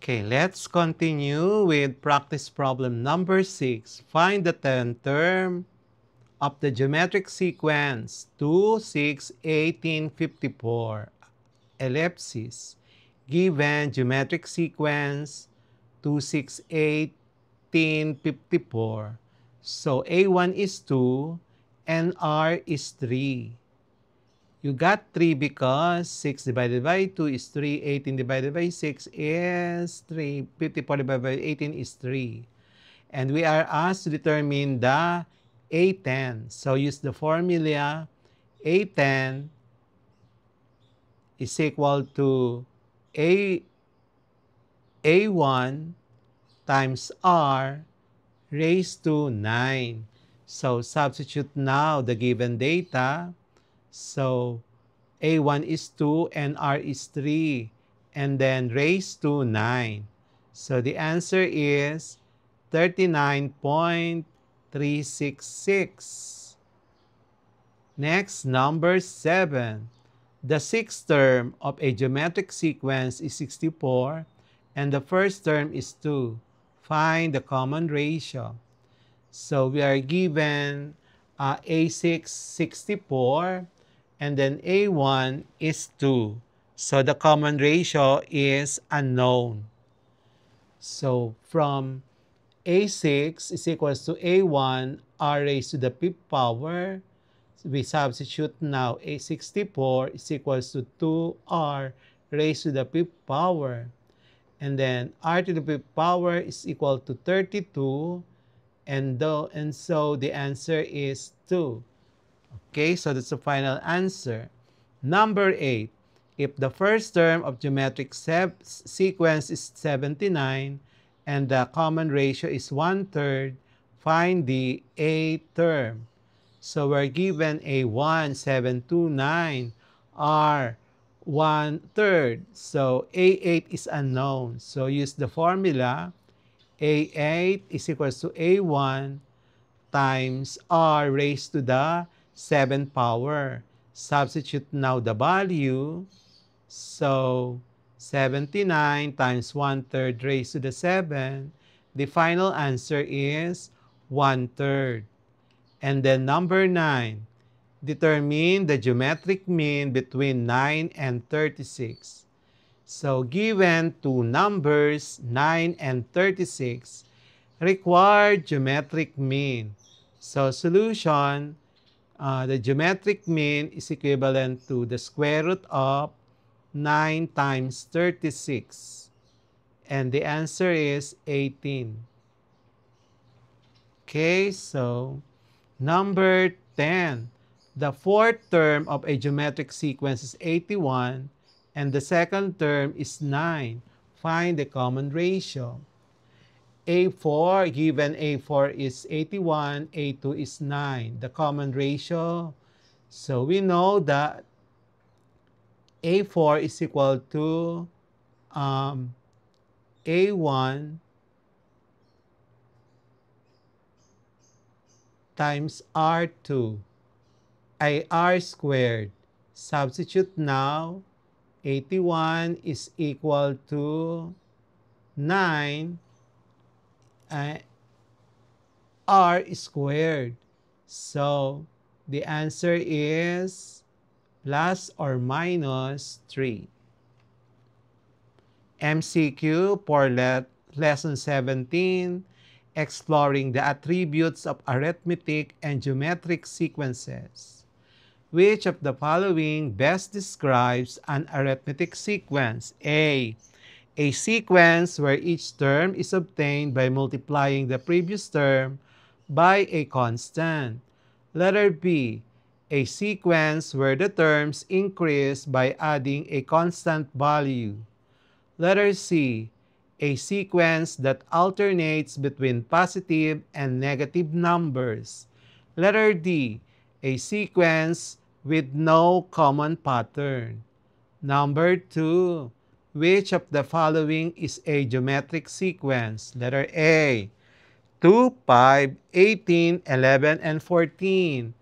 Okay, let's continue with practice problem number 6. Find the 10th term of the geometric sequence 2, 6, 18, 54. Ellipsis. Given geometric sequence 2, 6, 18, 54. So A1 is 2 and R is 3. You got 3 because 6 divided by 2 is 3, 18 divided by 6 is 3, 54 divided by 18 is 3. And we are asked to determine the A10. So use the formula A10 is equal to A1 times R raised to 9. So substitute now the given data. So A1 is 2 and R is 3, and then raised to 9. So the answer is 39.366. Next, number 7. The sixth term of a geometric sequence is 64, and the first term is 2. Find the common ratio. So we are given A6, 64, and then A1 is 2. So the common ratio is unknown. So from A6 is equals to A1, R raised to the 5th power. We substitute now A64 is equals to 2R raised to the 5th power. And then R to the 5th power is equal to 32. And so the answer is 2. Okay, so that's the final answer. Number 8. If the first term of geometric sequence is 79 and the common ratio is 1/3, find the eighth term. So we're given A1, 729, R, 1/3. So A8 is unknown. So use the formula A8 is equals to A1 times R raised to the 7th power. Substitute now the value. So 79 times 1/3 raised to the 7. The final answer is 1/3. And then number 9. Determine the geometric mean between 9 and 36. So given two numbers, 9 and 36, require geometric mean. So solution, the geometric mean is equivalent to the square root of 9 times 36. And the answer is 18. Okay, so number 10. The fourth term of a geometric sequence is 81 and the second term is 9. Find the common ratio. A4, given A4 is 81, A2 is 9. The common ratio, so we know that A4 is equal to A1 times R2, R squared. Substitute now, 81 is equal to 9 R squared. So the answer is plus or minus 3. MCQ for lesson 17, exploring the attributes of arithmetic and geometric sequences. Which of the following best describes an arithmetic sequence? A sequence where each term is obtained by multiplying the previous term by a constant. Letter B, a sequence where the terms increase by adding a constant value. Letter C, a sequence that alternates between positive and negative numbers. Letter D, a sequence with no common pattern. Number 2, which of the following is a geometric sequence? Letter A, 2, 5, 18, 11, and 14.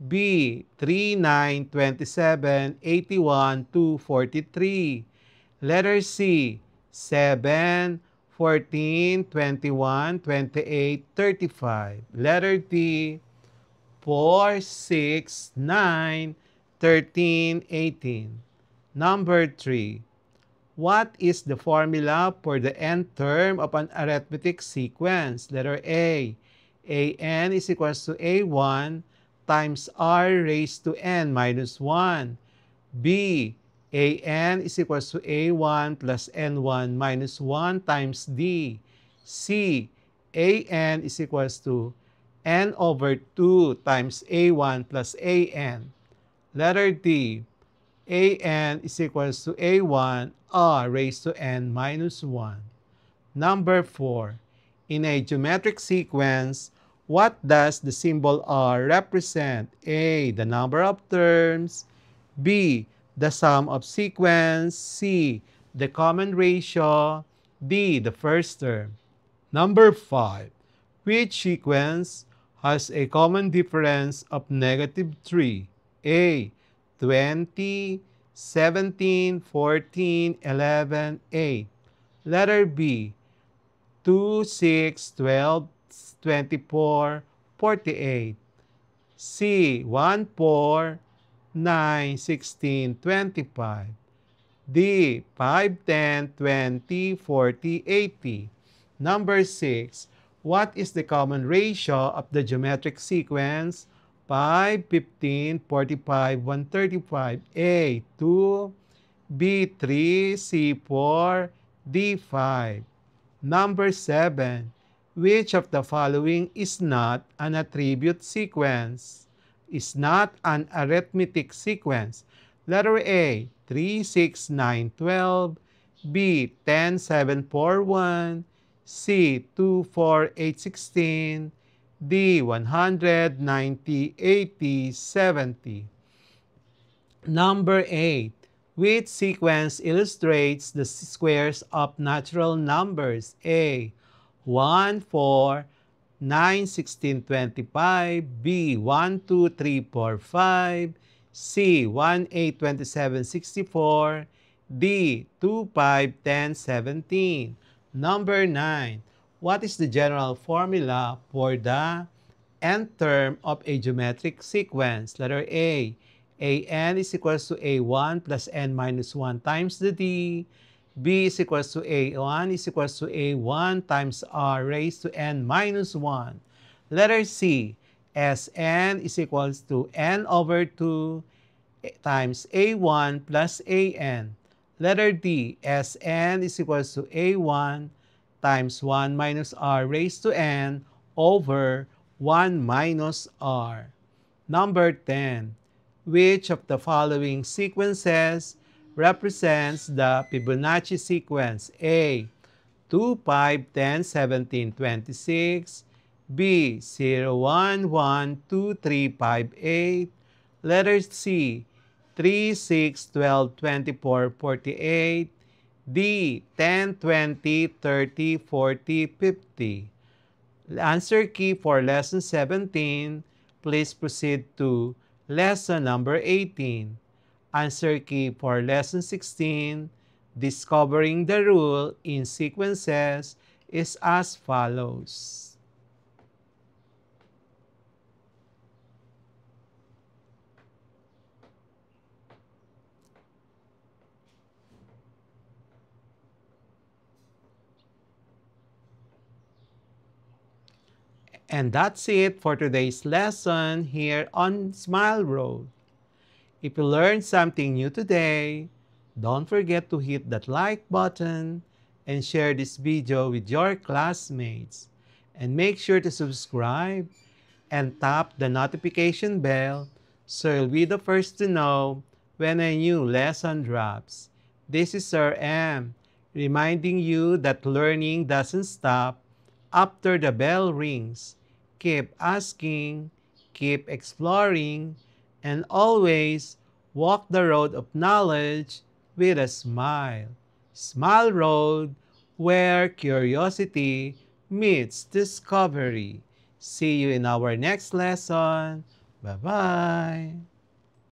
B, 3, 9, 27, 81, 2, 43. Letter C, 7, 14, 21, 28, 35. Letter D, 4, 6, 9, 13, 18. Number 3. What is the formula for the nth term of an arithmetic sequence? Letter A. An is equals to A1 times r raised to n minus 1. B. An is equals to A1 plus N1 minus 1 times D. C. An is equals to N over 2 times A1 plus An. Letter D. An is equals to A1 r raised to n minus 1. Number 4. In a geometric sequence, what does the symbol r represent? A. The number of terms. B. The sum of sequence. C. The common ratio. D. The first term. Number 5. Which sequence has a common difference of negative 3? A. 20, 17, 14, 11, 8. Letter B. 2, 6, 12, 24, 48. C. 1, 4, 9, 16, 25. D. 5, 10, 20, 40, 80. Number 6. What is the common ratio of the geometric sequence 5, 15, 45, 135? A. 2. B. 3. C. 4. D. 5. Number 7. Which of the following is not an attribute sequence? Is not an arithmetic sequence? Letter A. 3, 6, 9, 12. B. 10, 7, 4, 1. C. 2, 4, 8, 16. D. 100, 90, 80, 70. Number 8. Which sequence illustrates the squares of natural numbers? A. 1, 4, 9, 16, 25. B. 1, 2, 3, 4, 5. C. 1, 8, 27, 64. D. 2, 5, 10, 17. Number 9. What is the general formula for the nth term of a geometric sequence? Letter A. An is equals to A1 plus n minus 1 times the D. B is equals to A1 is equals to A1 times r raised to n minus 1. Letter C. Sn is equals to n over 2 times A1 plus An. Letter D. Sn is equals to A1 times 1 minus r raised to n over 1 minus r. Number 10. Which of the following sequences represents the Fibonacci sequence? A. 2, 5, 10, 17, 26. B. 0, 1, 1, 2, 3, 5, 8. Letter C. 3, 6, 12, 24, 48. D. 10, 20, 30, 40, 50. Answer key for lesson 17. Please proceed to lesson number 18. Answer key for lesson 16. Discovering the rule in sequences is as follows. And that's it for today's lesson here on Smile Road. If you learned something new today, don't forget to hit that like button and share this video with your classmates. And make sure to subscribe and tap the notification bell so you'll be the first to know when a new lesson drops. This is Sir M, reminding you that learning doesn't stop after the bell rings. Keep asking, keep exploring, and always walk the road of knowledge with a smile. Smile Road, where curiosity meets discovery. See you in our next lesson. Bye-bye.